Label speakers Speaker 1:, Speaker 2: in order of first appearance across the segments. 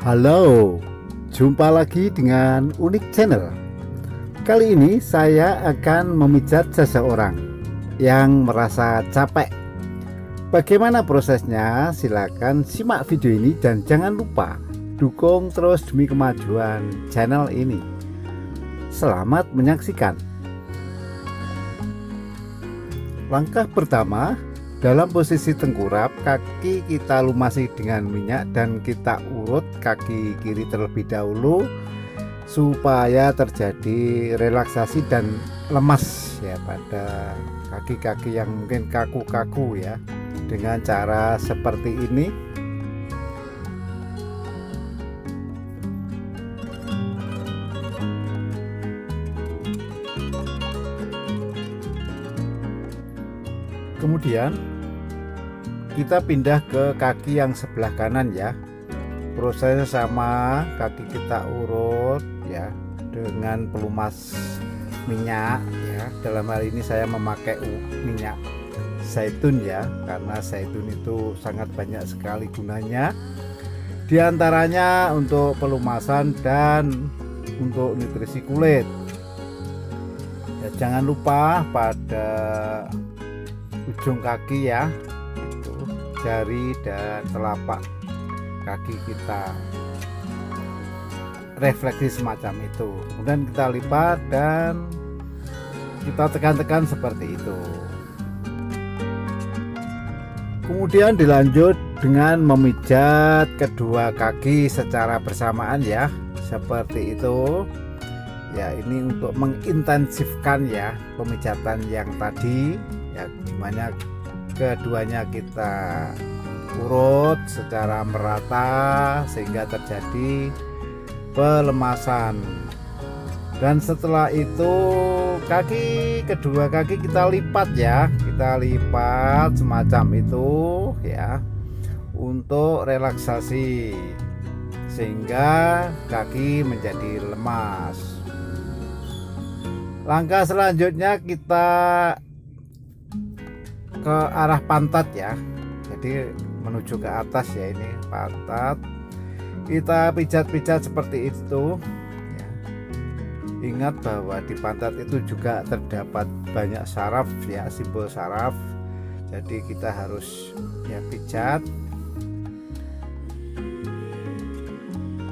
Speaker 1: Halo, jumpa lagi dengan Unik Channel. Kali ini saya akan memijat seseorang yang merasa capek. Bagaimana prosesnya? Silakan simak video ini dan jangan lupa dukung terus demi kemajuan channel ini. Selamat menyaksikan. Langkah pertama, dalam posisi tengkurap, kaki kita lumasi dengan minyak dan kita urut kaki kiri terlebih dahulu supaya terjadi relaksasi dan lemas ya pada kaki-kaki yang mungkin kaku-kaku ya, dengan cara seperti ini. Kemudian kita pindah ke kaki yang sebelah kanan ya. Prosesnya sama, kaki kita urut ya dengan pelumas minyak ya. Dalam hal ini saya memakai minyak zaitun ya, karena zaitun itu sangat banyak sekali gunanya. Di antaranya untuk pelumasan dan untuk nutrisi kulit. Ya, jangan lupa pada ujung kaki ya, itu jari dan telapak kaki kita refleksi semacam itu. Kemudian kita lipat dan kita tekan-tekan seperti itu. Kemudian dilanjut dengan memijat kedua kaki secara bersamaan ya, seperti itu. Ya, ini untuk mengintensifkan ya pemijatan yang tadi ya, dimana keduanya kita urut secara merata sehingga terjadi pelemasan. Dan setelah itu kedua kaki kita lipat ya, kita lipat semacam itu ya, untuk relaksasi sehingga kaki menjadi lemas. Langkah selanjutnya kita ke arah pantat ya, jadi menuju ke atas ya, ini pantat kita pijat-pijat seperti itu ya. Ingat bahwa di pantat itu juga terdapat banyak saraf ya, simbol saraf, jadi kita harus ya pijat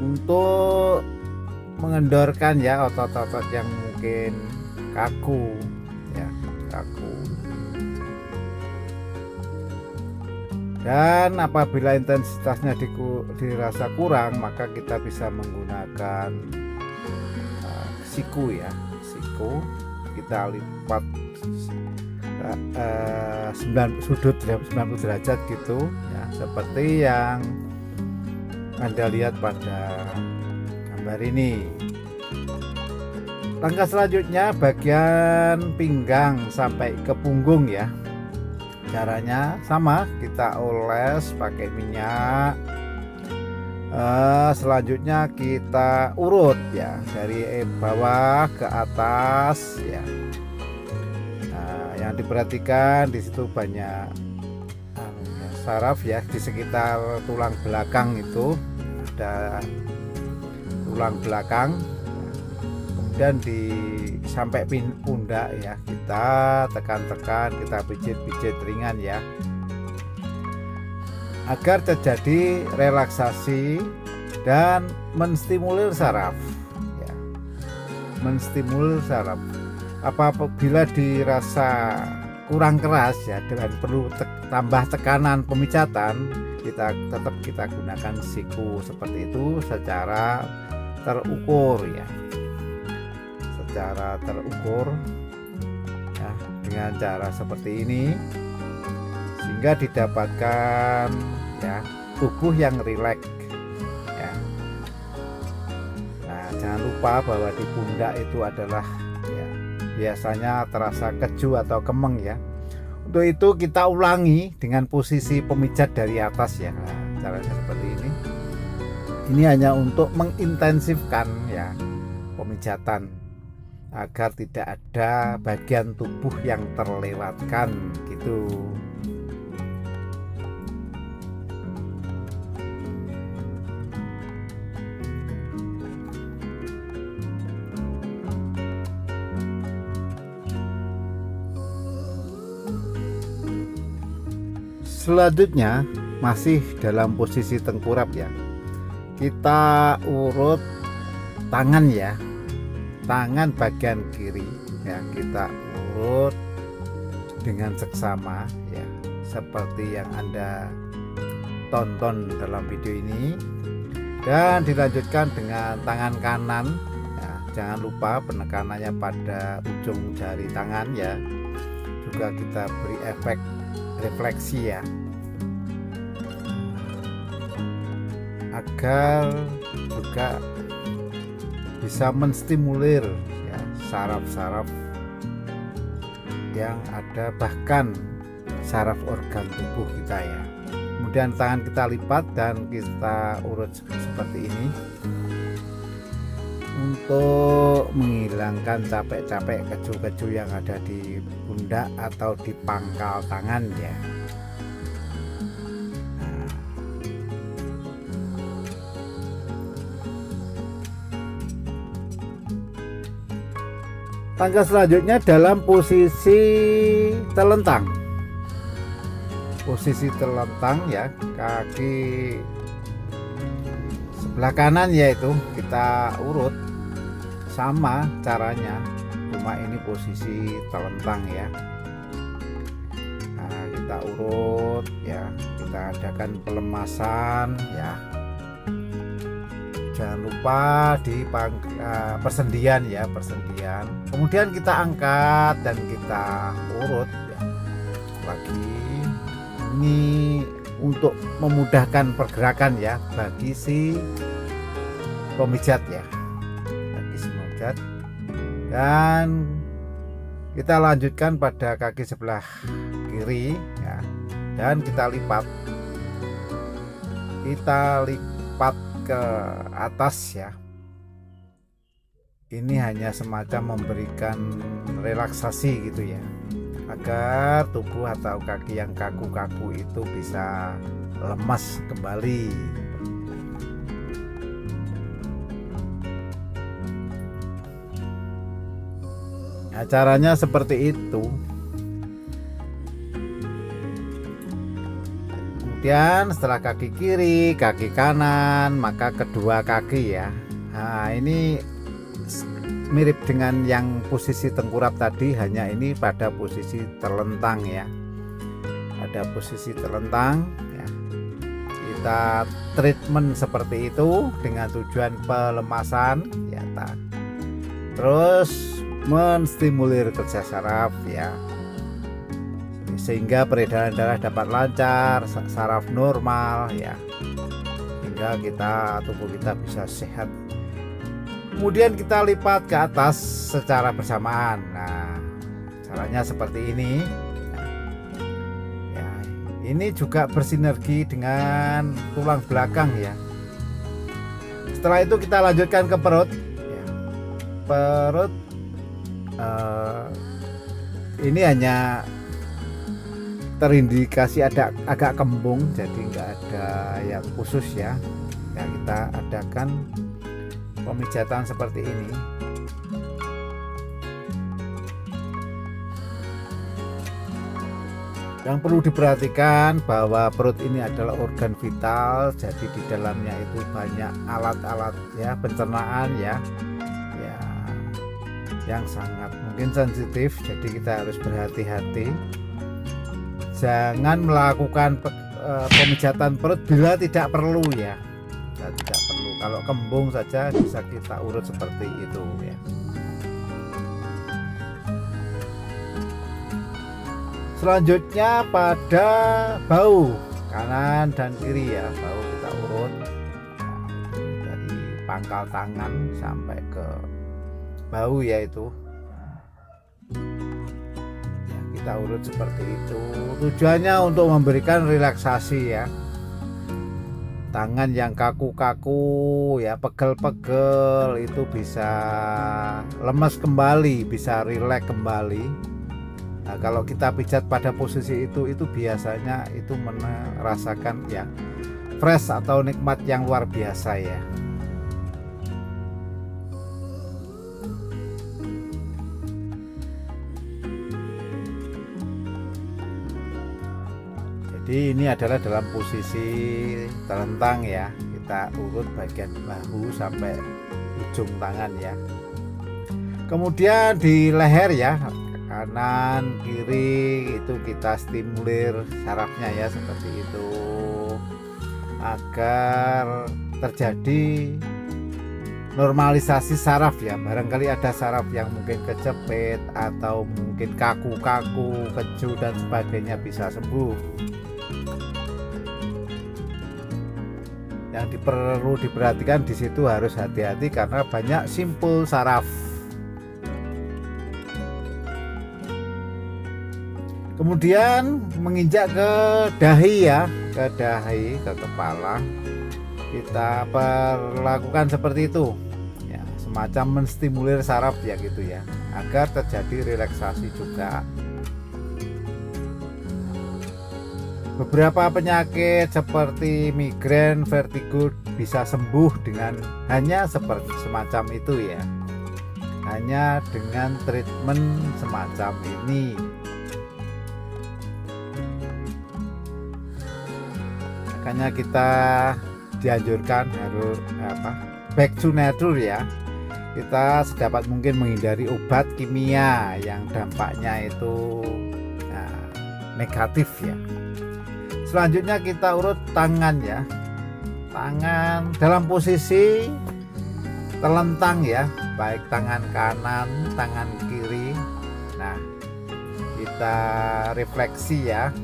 Speaker 1: untuk mengendorkan ya otot-otot yang mungkin kaku ya, kaku. Dan apabila intensitasnya dirasa kurang, maka kita bisa menggunakan siku ya, siku kita lipat 90 derajat gitu ya, seperti yang Anda lihat pada gambar ini. Langkah selanjutnya bagian pinggang sampai ke punggung ya. Caranya sama, kita oles pakai minyak. Selanjutnya kita urut ya dari bawah ke atas ya. Nah, yang diperhatikan di situ banyak saraf ya, di sekitar tulang belakang itu ada tulang belakang. Kemudian sampai pundak ya, kita tekan-tekan, kita pijit-pijit ringan ya, agar terjadi relaksasi dan menstimulir saraf ya, menstimulir saraf. Apabila dirasa kurang keras ya, dan perlu tambah tekanan pemijatan, tetap kita gunakan siku seperti itu secara terukur ya, secara terukur ya, dengan cara seperti ini sehingga didapatkan ya tubuh yang rileks ya. Nah, jangan lupa bahwa di pundak itu adalah ya, biasanya terasa keju atau kemeng ya. Untuk itu kita ulangi dengan posisi pemijat dari atas ya. Nah, caranya seperti ini. Ini hanya untuk mengintensifkan ya pemijatan agar tidak ada bagian tubuh yang terlewatkan gitu. Selanjutnya masih dalam posisi tengkurap ya, kita urut tangan ya, tangan bagian kiri ya, kita urut dengan seksama ya, seperti yang Anda tonton dalam video ini. Dan dilanjutkan dengan tangan kanan ya, jangan lupa penekanannya pada ujung jari tangan ya, juga kita beri efek refleksi ya, agar juga bisa menstimulir ya saraf-saraf yang ada, bahkan saraf organ tubuh kita ya. Kemudian tangan kita lipat dan kita urut seperti ini untuk menghilangkan capek-capek keju-keju yang ada di pundak atau di pangkal tangan ya. Langkah selanjutnya dalam posisi telentang. Posisi telentang ya, kaki sebelah kanan yaitu kita urut sama caranya, cuma ini posisi telentang ya. Nah, kita urut ya, kita adakan pelemasan ya, jangan lupa di persendian ya, persendian. Kemudian kita angkat dan kita urut ya lagi. Ini untuk memudahkan pergerakan ya bagi si pemijat ya, bagi si pemijat. Dan kita lanjutkan pada kaki sebelah kiri ya, dan kita lipat ke atas ya. Ini hanya semacam memberikan relaksasi gitu ya, agar tubuh atau kaki yang kaku-kaku itu bisa lemas kembali. Nah, caranya seperti itu. Kemudian setelah kaki kiri, kaki kanan, maka kedua kaki ya. Nah, ini mirip dengan yang posisi tengkurap tadi, hanya ini pada posisi telentang ya. Ada posisi telentang ya. Kita treatment seperti itu dengan tujuan pelemasan ya, terus menstimulir kerja saraf ya, sehingga peredaran darah dapat lancar, saraf normal ya, hingga tubuh kita bisa sehat. Kemudian kita lipat ke atas secara bersamaan. Nah, caranya seperti ini ya, ini juga bersinergi dengan tulang belakang ya. Setelah itu kita lanjutkan ke perut ya. Perut ini hanya terindikasi agak kembung, jadi nggak ada yang khusus ya. Ya, kita adakan pemijatan seperti ini. Yang perlu diperhatikan bahwa perut ini adalah organ vital, jadi di dalamnya itu banyak alat-alat ya pencernaan ya, yang sangat mungkin sensitif, jadi kita harus berhati-hati. Jangan melakukan pemijatan perut bila tidak perlu ya. Tidak perlu. Kalau kembung saja bisa kita urut seperti itu ya. Selanjutnya pada bahu kanan dan kiri ya, bahu kita urut dari pangkal tangan sampai ke bahu yaitu. Kita urut seperti itu. Tujuannya untuk memberikan relaksasi ya. Tangan yang kaku-kaku ya, pegel-pegel itu bisa lemas kembali, bisa rileks kembali. Nah, kalau kita pijat pada posisi itu biasanya itu merasakan ya fresh atau nikmat yang luar biasa ya. Jadi Jadi ini adalah dalam posisi telentang ya, kita urut bagian bahu sampai ujung tangan ya. Kemudian di leher ya, kanan kiri itu kita stimulir sarafnya ya, seperti itu, agar terjadi normalisasi saraf ya. Barangkali ada saraf yang mungkin kecepit atau mungkin kaku-kaku, keju dan sebagainya, bisa sembuh. Yang perlu diperhatikan di situ harus hati-hati karena banyak simpul saraf. Kemudian menginjak ke dahi ya, ke dahi, ke kepala. Kita perlakukan seperti itu ya, semacam menstimulir saraf ya gitu ya, agar terjadi relaksasi juga. Beberapa penyakit seperti migrain, vertigo bisa sembuh dengan hanya seperti semacam itu ya, hanya dengan treatment semacam ini. Makanya kita dianjurkan harus back to nature ya. Kita sedapat mungkin menghindari obat kimia yang dampaknya itu negatif ya. Selanjutnya kita urut tangan ya. Tangan dalam posisi telentang ya, baik tangan kanan, tangan kiri. Nah, kita refleksi ya.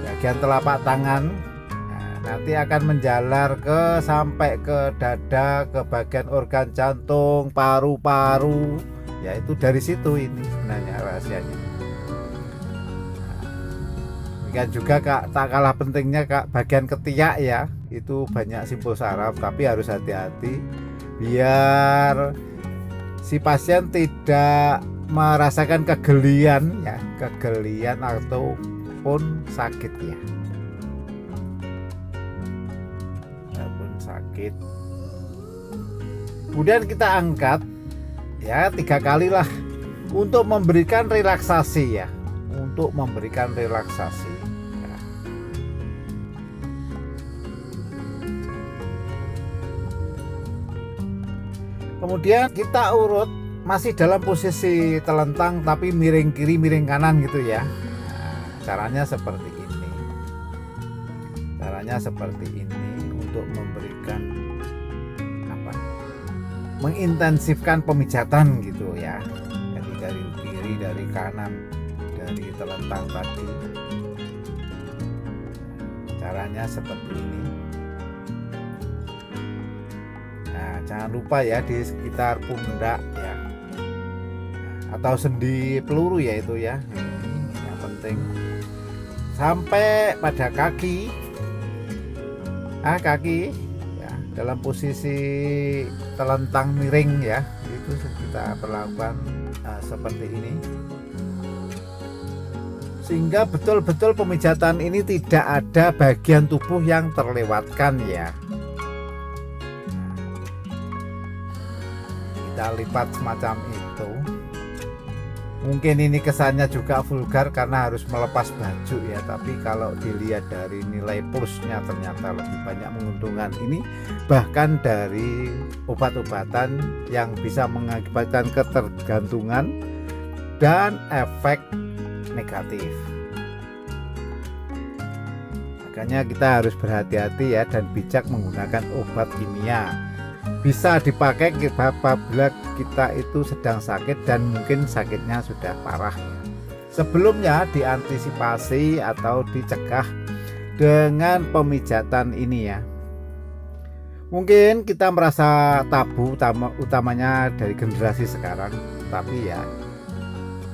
Speaker 1: Bagian telapak tangan nanti akan menjalar sampai ke dada, ke bagian organ jantung, paru-paru, yaitu dari situ ini sebenarnya rahasianya. Demikian juga Kak, tak kalah pentingnya Kak, bagian ketiak ya, itu banyak simpul saraf, tapi harus hati-hati biar si pasien tidak merasakan kegelian ya, kegelian ataupun sakit ya. Sakit. Kemudian kita angkat ya 3 kali lah untuk memberikan relaksasi ya, untuk memberikan relaksasi ya. Kemudian kita urut masih dalam posisi telentang tapi miring kiri miring kanan gitu ya. Nah, caranya seperti ini, untuk memberikan mengintensifkan pemijatan gitu ya. Jadi dari kiri, dari kanan, dari telentang tadi. Caranya seperti ini. Nah, jangan lupa ya di sekitar pundak ya, atau sendi peluru ya itu ya. Ini yang penting. Sampai pada kaki. Kaki ya, dalam posisi telentang miring ya, itu kita perlakukan seperti ini, sehingga betul-betul pemijatan ini tidak ada bagian tubuh yang terlewatkan ya. Kita lipat semacam itu. Mungkin ini kesannya juga vulgar karena harus melepas baju ya, tapi kalau dilihat dari nilai plusnya ternyata lebih banyak menguntungkan ini, bahkan dari obat-obatan yang bisa mengakibatkan ketergantungan dan efek negatif. Makanya kita harus berhati-hati ya dan bijak menggunakan obat kimia. Bisa dipakai apabila kita itu sedang sakit dan mungkin sakitnya sudah parah. Sebelumnya diantisipasi atau dicegah dengan pemijatan ini ya. Mungkin kita merasa tabu utamanya dari generasi sekarang, tapi ya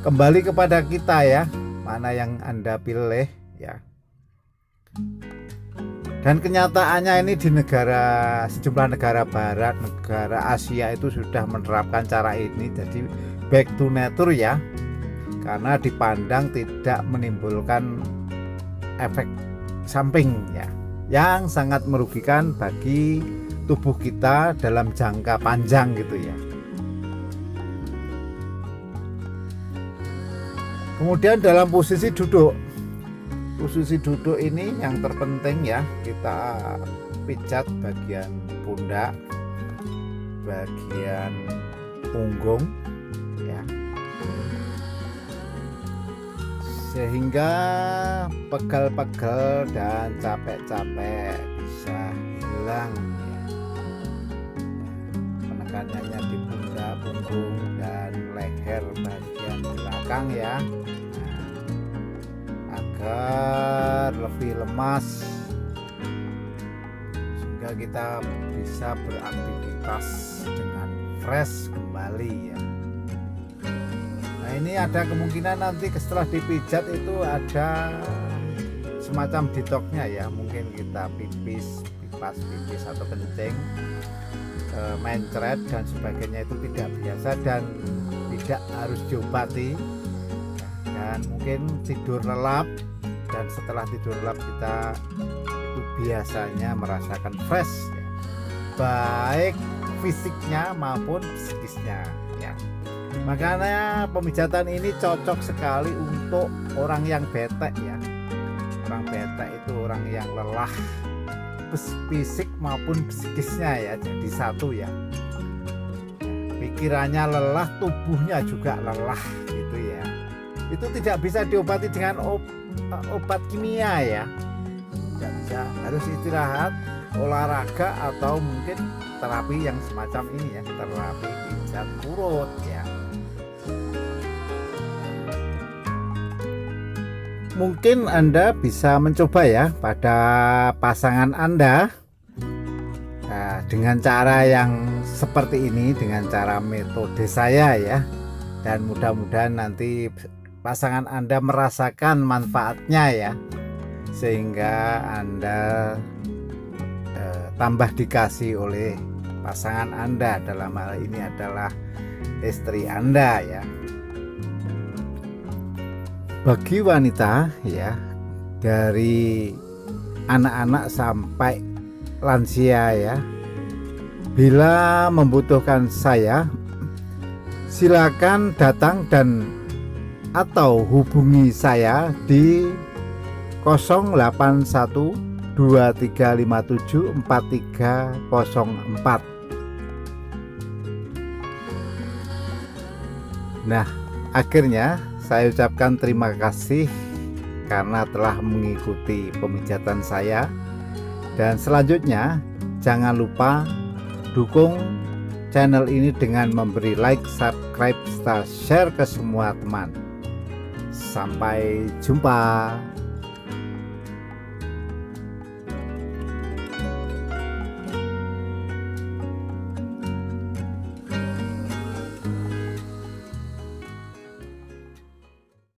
Speaker 1: kembali kepada kita ya, mana yang Anda pilih ya. Dan kenyataannya ini di sejumlah negara barat, negara Asia itu sudah menerapkan cara ini. Jadi back to nature ya, karena dipandang tidak menimbulkan efek samping ya, yang sangat merugikan bagi tubuh kita dalam jangka panjang gitu ya. Kemudian dalam posisi duduk Posisi duduk ini yang terpenting ya, kita pijat bagian pundak, bagian punggung ya, sehingga pegal-pegal dan capek-capek bisa hilang ya. Penekanannya di pundak, punggung, dan leher bagian belakang ya, agar lebih lemas sehingga kita bisa beraktivitas dengan fresh kembali ya. Nah, ini ada kemungkinan nanti setelah dipijat itu ada semacam detoxnya ya, mungkin kita pipis, pipas pipis atau kencing, mencret dan sebagainya itu tidak biasa dan tidak harus diobati, dan mungkin tidur lelap, dan setelah tidur lelap kita itu biasanya merasakan fresh ya, baik fisiknya maupun psikisnya ya. Makanya pemijatan ini cocok sekali untuk orang yang bete ya. Orang bete itu orang yang lelah fisik maupun psikisnya ya, jadi satu ya. Pikirannya lelah, tubuhnya juga lelah gitu ya. Itu tidak bisa diobati dengan obat kimia ya, tidak bisa, harus istirahat, olahraga, atau mungkin terapi yang semacam ini ya, terapi pijat urut ya. Mungkin Anda bisa mencoba ya pada pasangan Anda, nah, dengan cara yang seperti ini, dengan cara metode saya ya, dan mudah-mudahan nanti pasangan Anda merasakan manfaatnya ya, sehingga Anda tambah dikasih oleh pasangan Anda, dalam hal ini adalah istri Anda ya. Bagi wanita ya, dari anak-anak sampai lansia ya, bila membutuhkan saya, silakan datang dan atau hubungi saya di 081235743004. Nah, akhirnya saya ucapkan terima kasih karena telah mengikuti pemijatan saya, dan selanjutnya jangan lupa dukung channel ini dengan memberi like, subscribe, serta share ke semua teman. Sampai jumpa.